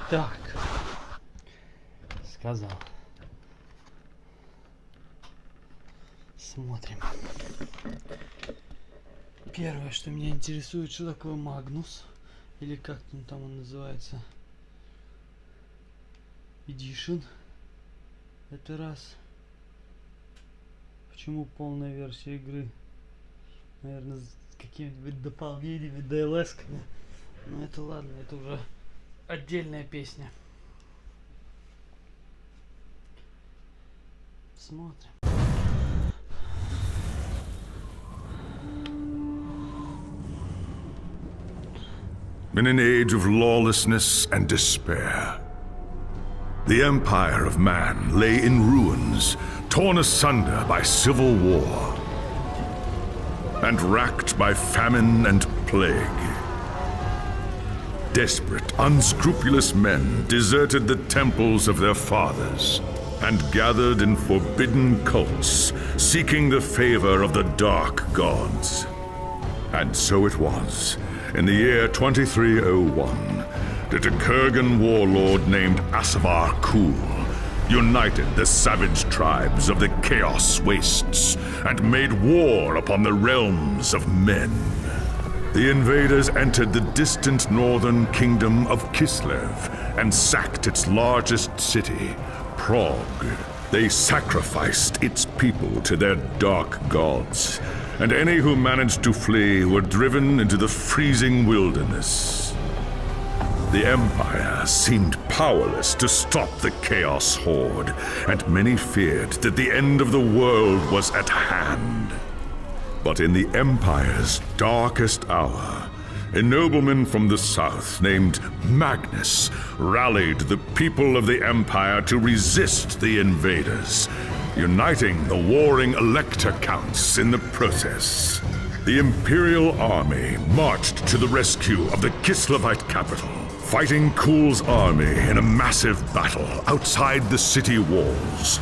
Так. Сказал. Смотрим. Первое, что меня интересует, что такое Magnus. Или как там он называется. Edition. Это раз. Почему полная версия игры? Наверное, с какими-нибудь дополнениями, DLS-ками. Но это ладно, это уже отдельная песня. Смотрим. In an age of lawlessness and despair, the empire of man lay in ruins, torn asunder by civil war, and racked by famine and plague. Desperate, unscrupulous men deserted the temples of their fathers and gathered in forbidden cults, seeking the favor of the dark gods. And so it was, in the year 2301, that a Kurgan warlord named Asavar Kul united the savage tribes of the Chaos Wastes and made war upon the realms of men. The invaders entered the distant northern kingdom of Kislev and sacked its largest city, Prague. They sacrificed its people to their dark gods, and any who managed to flee were driven into the freezing wilderness. The Empire seemed powerless to stop the Chaos Horde, and many feared that the end of the world was at hand. But in the Empire's darkest hour, a nobleman from the south named Magnus rallied the people of the Empire to resist the invaders, uniting the warring Elector Counts in the process. The Imperial Army marched to the rescue of the Kislevite capital, fighting Kul's army in a massive battle outside the city walls.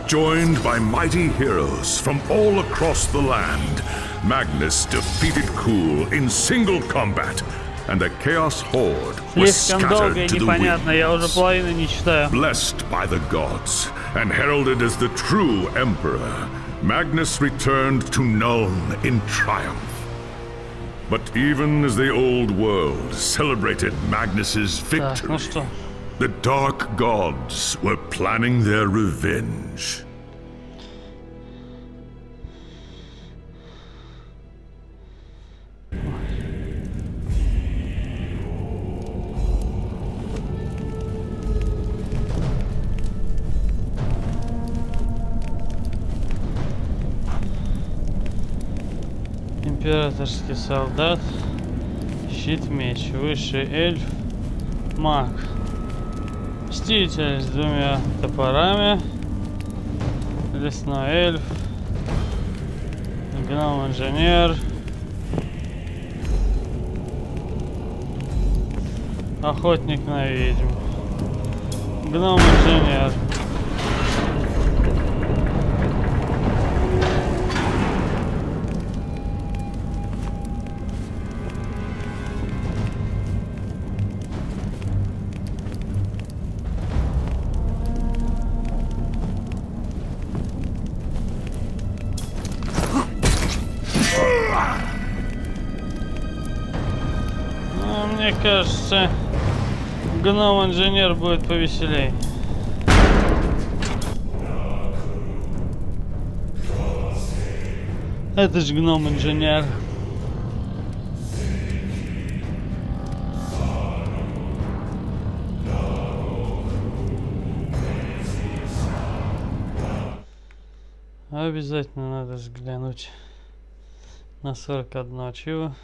Joined by mighty heroes from all across the land, Magnus defeated Kul in single combat, and the Chaos Horde was scattered to the wind. Blessed by the gods and heralded as the true Emperor, Magnus returned to Nuln in triumph. But even as the old world celebrated Magnus's victory, the dark gods were planning their revenge. Императорский солдат, щит-меч, высший эльф, маг, мститель с двумя топорами, лесной эльф, гном-инженер, охотник на ведьм, гном-инженер. Мне кажется, гном-инженер будет повеселей. Это же гном-инженер. Обязательно надо взглянуть на 41 чего.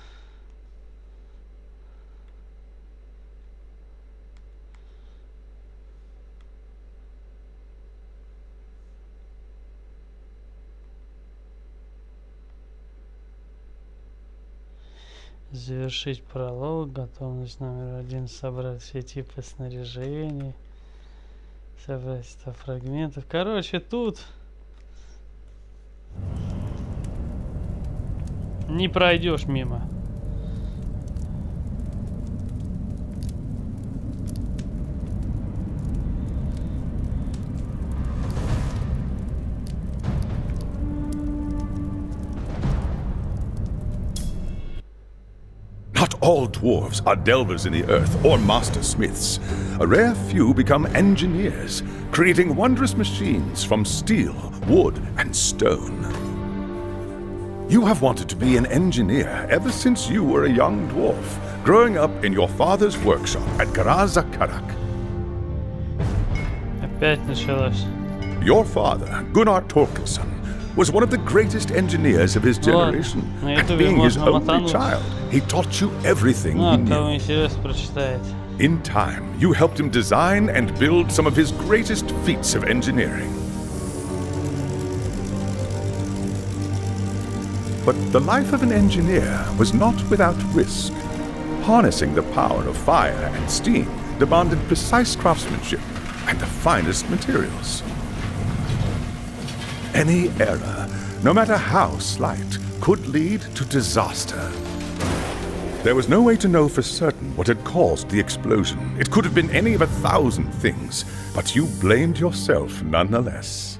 Завершить пролог, готовность номер 1, собрать все типы снаряжений, собрать 100 фрагментов. Короче, тут не пройдешь мимо. all dwarves are delvers in the earth or master smiths. A rare few become engineers, creating wondrous machines from steel, wood, and stone. You have wanted to be an engineer ever since you were a young dwarf, growing up in your father's workshop at Karazakarak. Опять началось. Your father, Gunnar Torkelson, was one of the greatest engineers of his generation, and being his only child, he taught you everything he knew. In time, you helped him design and build some of his greatest feats of engineering. But the life of an engineer was not without risk. Harnessing the power of fire and steam demanded precise craftsmanship and the finest materials. Any error, no matter how slight, could lead to disaster. There was no way to know for certain what had caused the explosion. It could have been any of 1,000 things, but you blamed yourself nonetheless.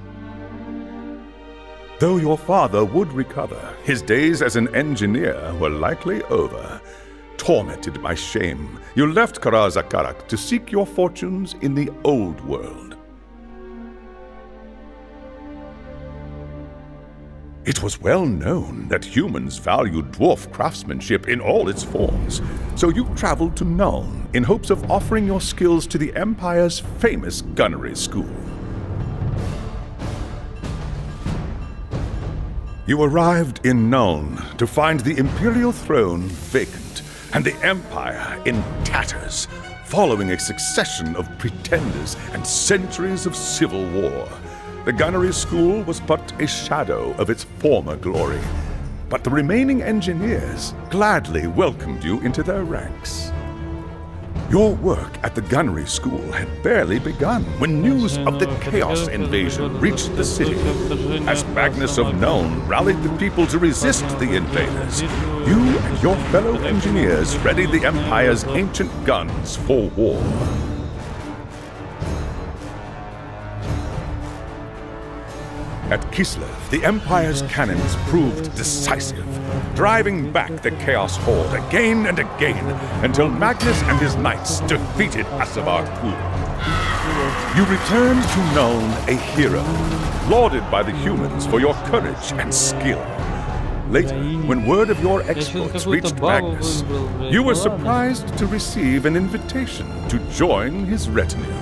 Though your father would recover, his days as an engineer were likely over. Tormented by shame, you left Karazakarak to seek your fortunes in the old world. It was well known that humans valued dwarf craftsmanship in all its forms, so you traveled to Nuln in hopes of offering your skills to the Empire's famous gunnery school. You arrived in Nuln to find the Imperial throne vacant and the Empire in tatters, following a succession of pretenders and centuries of civil war. The gunnery school was but a shadow of its former glory, but the remaining engineers gladly welcomed you into their ranks. Your work at the gunnery school had barely begun when news of the Chaos invasion reached the city. As Magnus of Nuln rallied the people to resist the invaders, you and your fellow engineers readied the Empire's ancient guns for war. At Kislev, the Empire's cannons proved decisive, driving back the Chaos Horde again and again until Magnus and his knights defeated Asavar Kul. You returned to Nuln a hero, lauded by the humans for your courage and skill. Later, when word of your exploits reached Magnus, you were surprised to receive an invitation to join his retinue.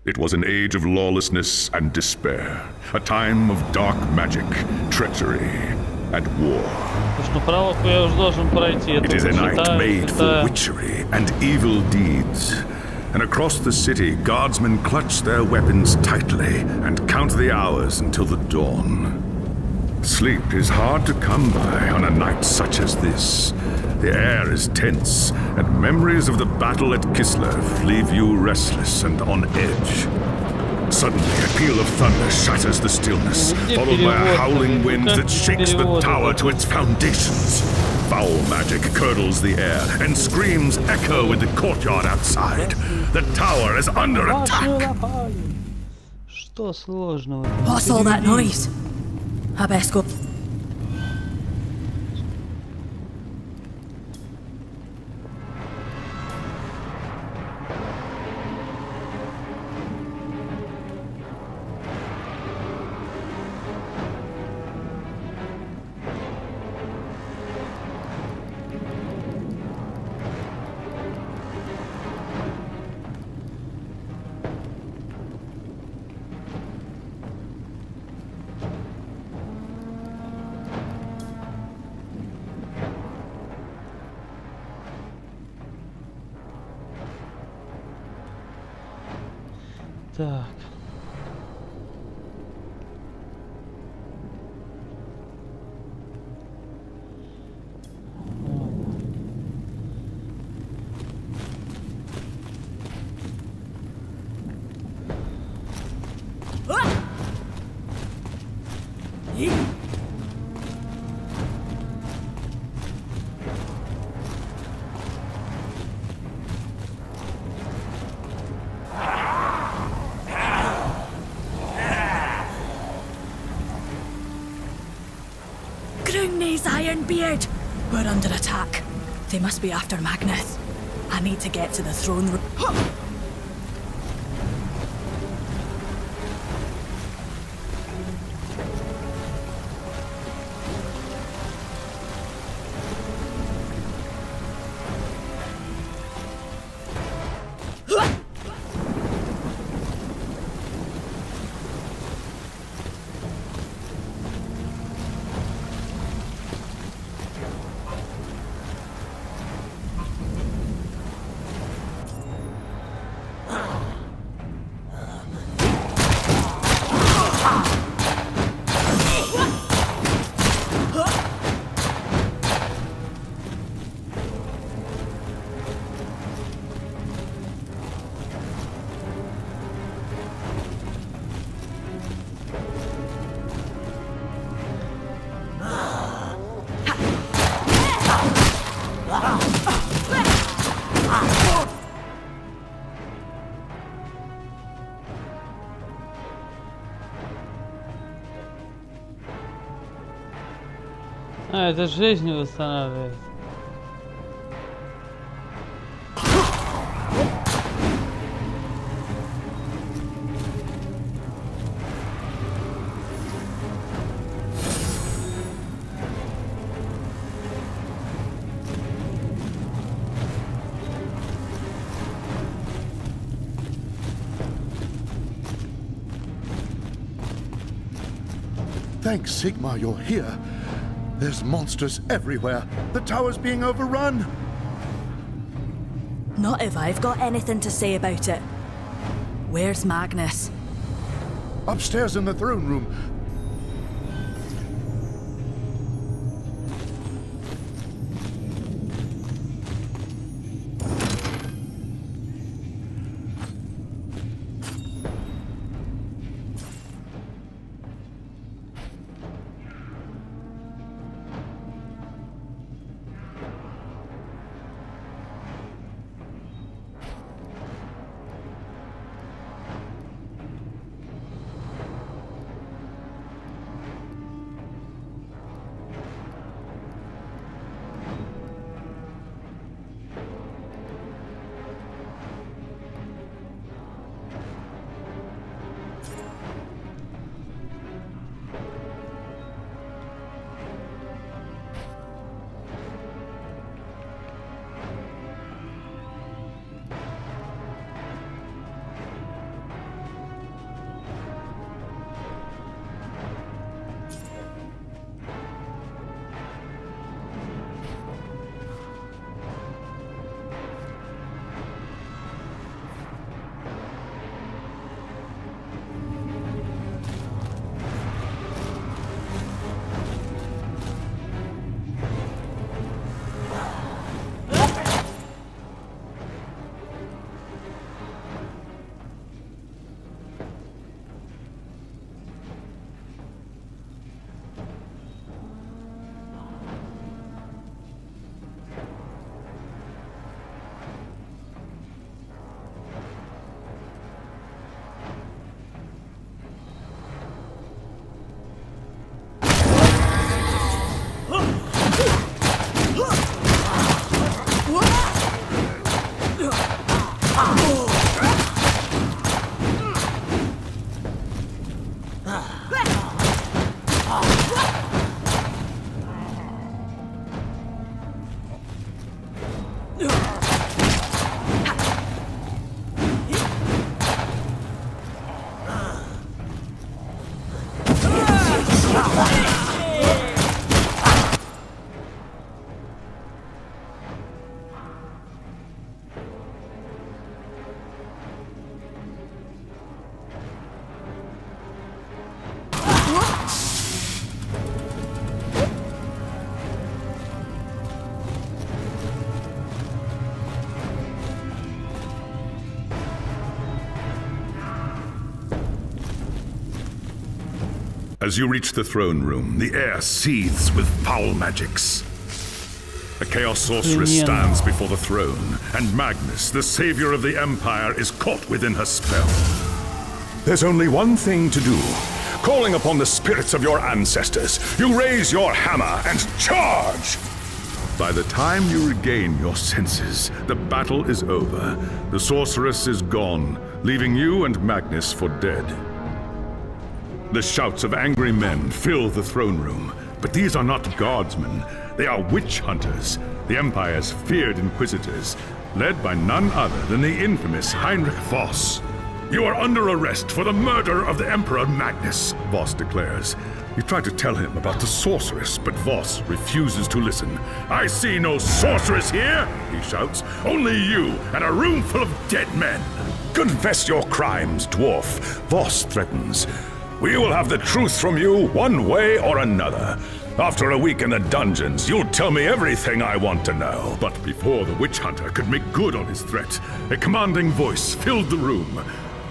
It was an age of lawlessness and despair, a time of dark magic, treachery, and war. It is a night made for witchery and evil deeds. And across the city, guardsmen clutch their weapons tightly and count the hours until the dawn. Sleep is hard to come by on a night such as this. The air is tense, and memories of the battle at Kislev leave you restless and on edge. Suddenly, a peal of thunder shatters the stillness, followed by a howling wind that shakes the tower to its foundations. Foul magic curdles the air, and screams echo in the courtyard outside. The tower is under attack. What's all that noise? I best go. Так. down, naze Ironbeard! We're under attack. They must be after Magnus. I need to get to the throne room. А, это жизнь восстанавливает. Thanks, Sigmar, you're here. There's monsters everywhere. The tower's being overrun. Not if I've got anything to say about it. Where's Magnus? Upstairs in the throne room. As you reach the throne room, the air seethes with foul magics. A chaos sorceress stands before the throne, and Magnus, the savior of the Empire, is caught within her spell. There's only one thing to do. Calling upon the spirits of your ancestors, you raise your hammer and charge! By the time you regain your senses, the battle is over. The sorceress is gone, leaving you and Magnus for dead. The shouts of angry men fill the throne room, but these are not guardsmen. They are witch hunters, the Empire's feared inquisitors, led by none other than the infamous Heinrich Voss. You are under arrest for the murder of the Emperor Magnus, Voss declares. You try to tell him about the sorceress, but Voss refuses to listen. I see no sorceress here, he shouts. Only you and a room full of dead men. Confess your crimes, dwarf, Voss threatens. We will have the truth from you one way or another. After a week in the dungeons, you'll tell me everything I want to know. But before the witch hunter could make good on his threat, a commanding voice filled the room.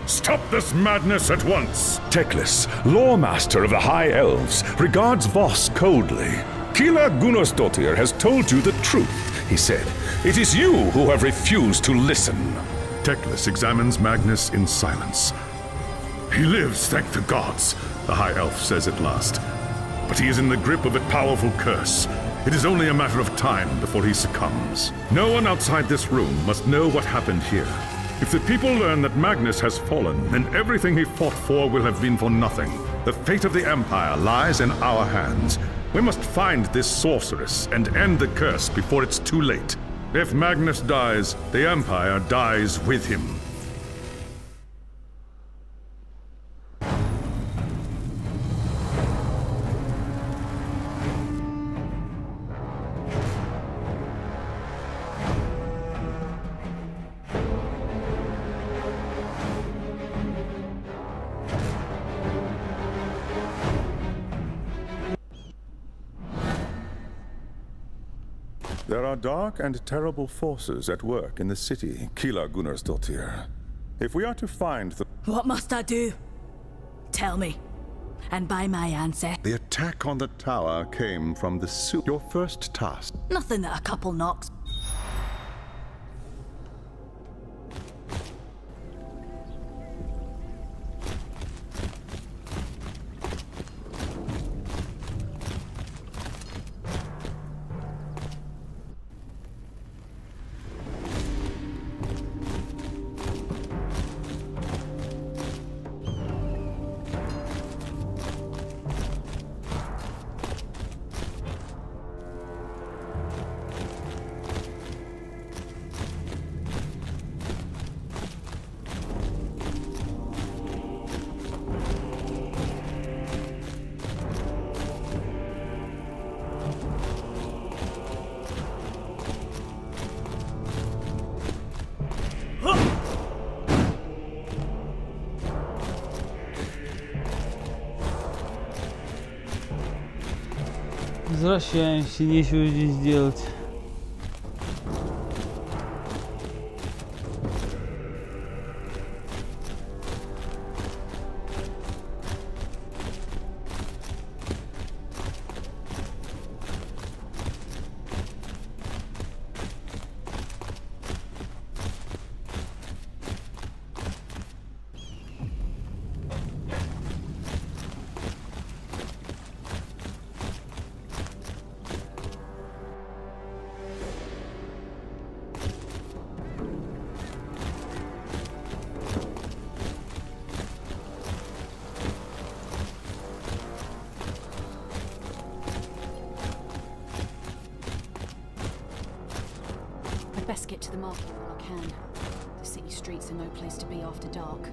Stop this madness at once! Teclis, lawmaster of the High Elves, regards Voss coldly. Kila Gunnarsdottir has told you the truth, he said. It is you who have refused to listen. Teclis examines Magnus in silence. He lives, thank the gods, the High Elf says at last. But he is in the grip of a powerful curse. It is only a matter of time before he succumbs. No one outside this room must know what happened here. If the people learn that Magnus has fallen, then everything he fought for will have been for nothing. The fate of the Empire lies in our hands. We must find this sorceress and end the curse before it's too late. If Magnus dies, the Empire dies with him. There are dark and terrible forces at work in the city, Kila Gunnarsdottir. If we are to find the... What must I do? Tell me. And by my ancestors. The attack on the tower came from the suit. Your first task. Nothing that a couple knocks. Возвращаемся, нечего здесь делать. I'd best get to the market while I can. The city streets are no place to be after dark.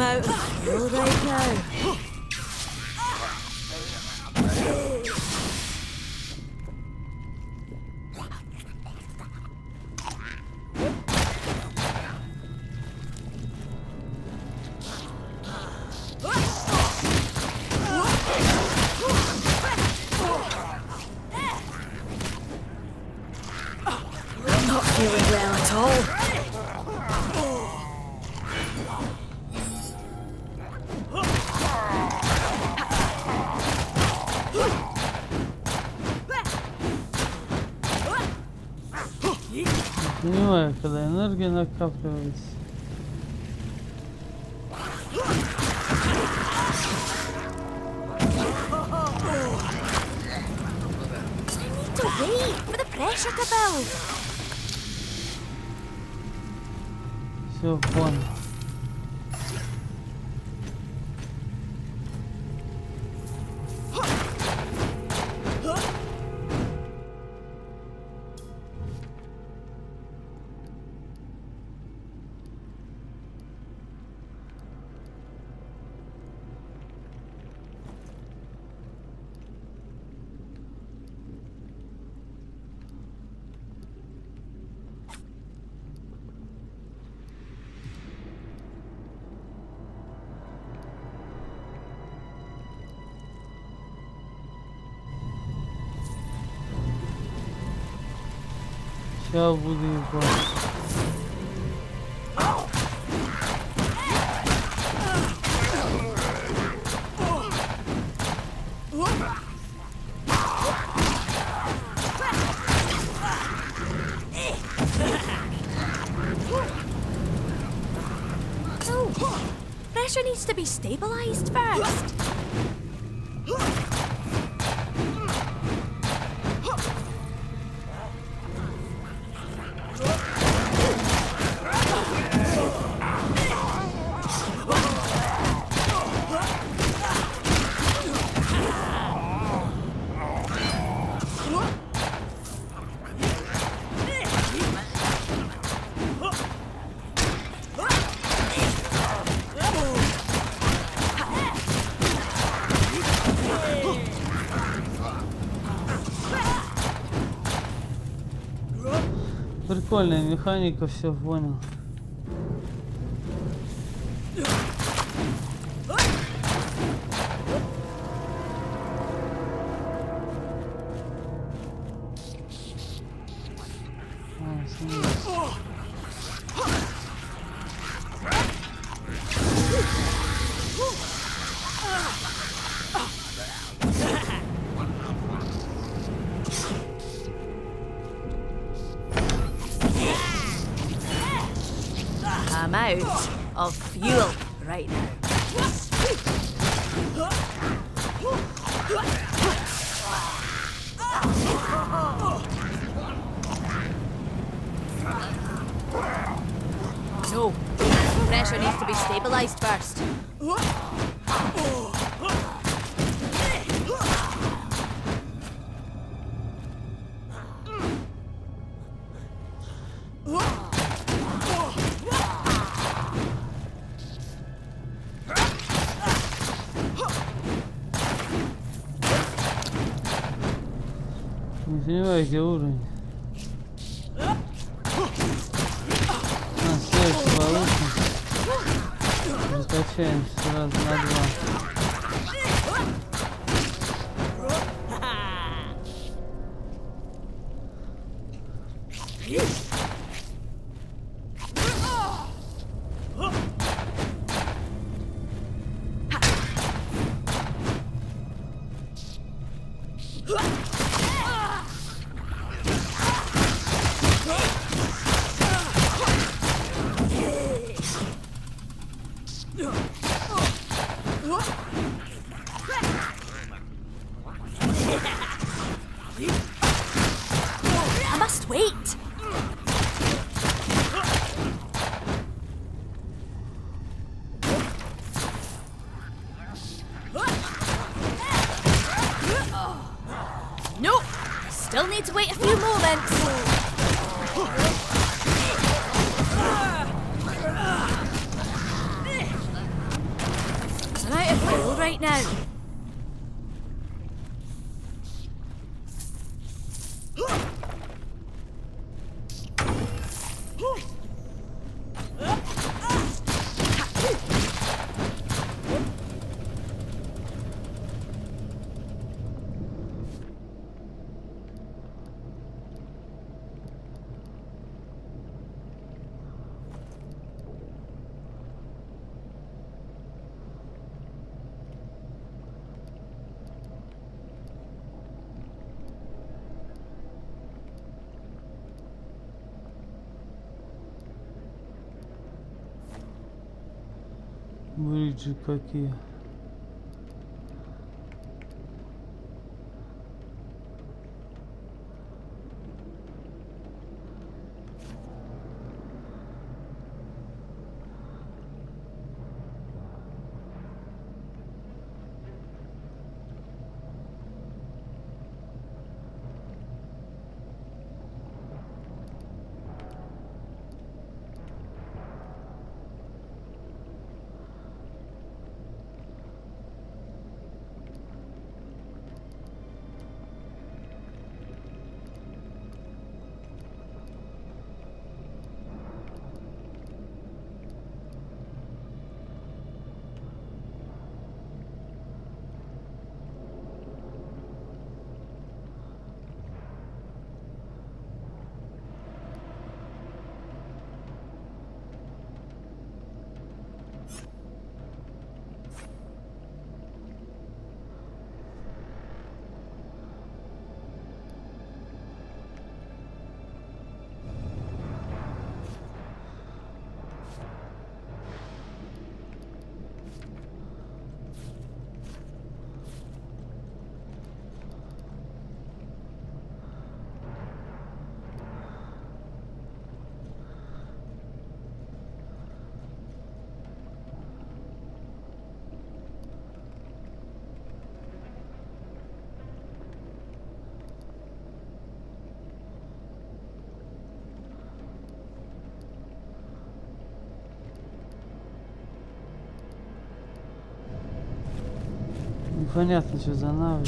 out of fuel right now. Not feeling well at all. Понимаю, когда энергия накапливается. I need to wait for the pressure to build. Все, понял. Сейчас буду ебать. Oh, pressure needs to be stabilized first. Прикольная механика, все понял. I'm out of fuel right now. No, pressure needs to be stabilized first. Не понимаю, где уровень. Следующий получим. Закачаем сразу на 2. I must wait. Nope. Still need to wait a few moments. right now. Бриджи какие. Непонятно, что за навык.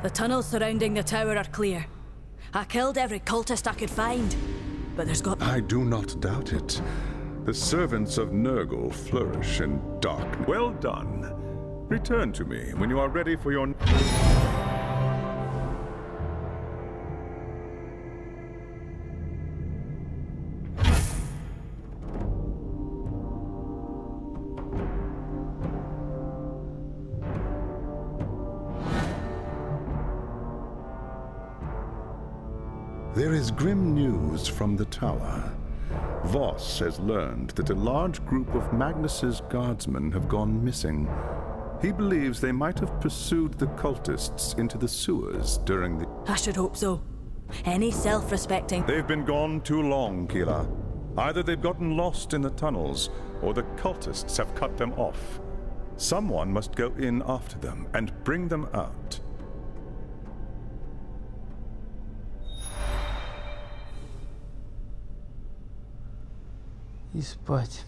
The tunnels surrounding the tower are clear. I killed every cultist I could find, but there's got... I do not doubt it. The servants of Nurgle flourish in darkness. Well done. Return to me when you are ready for your... There is grim news from the tower. Voss has learned that a large group of Magnus's guardsmen have gone missing. He believes they might have pursued the cultists into the sewers during the... I should hope so. Any self-respecting... They've been gone too long, Keela. Either they've gotten lost in the tunnels, or the cultists have cut them off. Someone must go in after them and bring them out. И спать.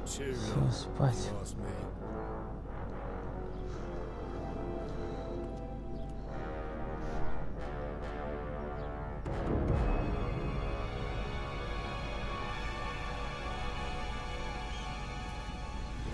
Все, спать.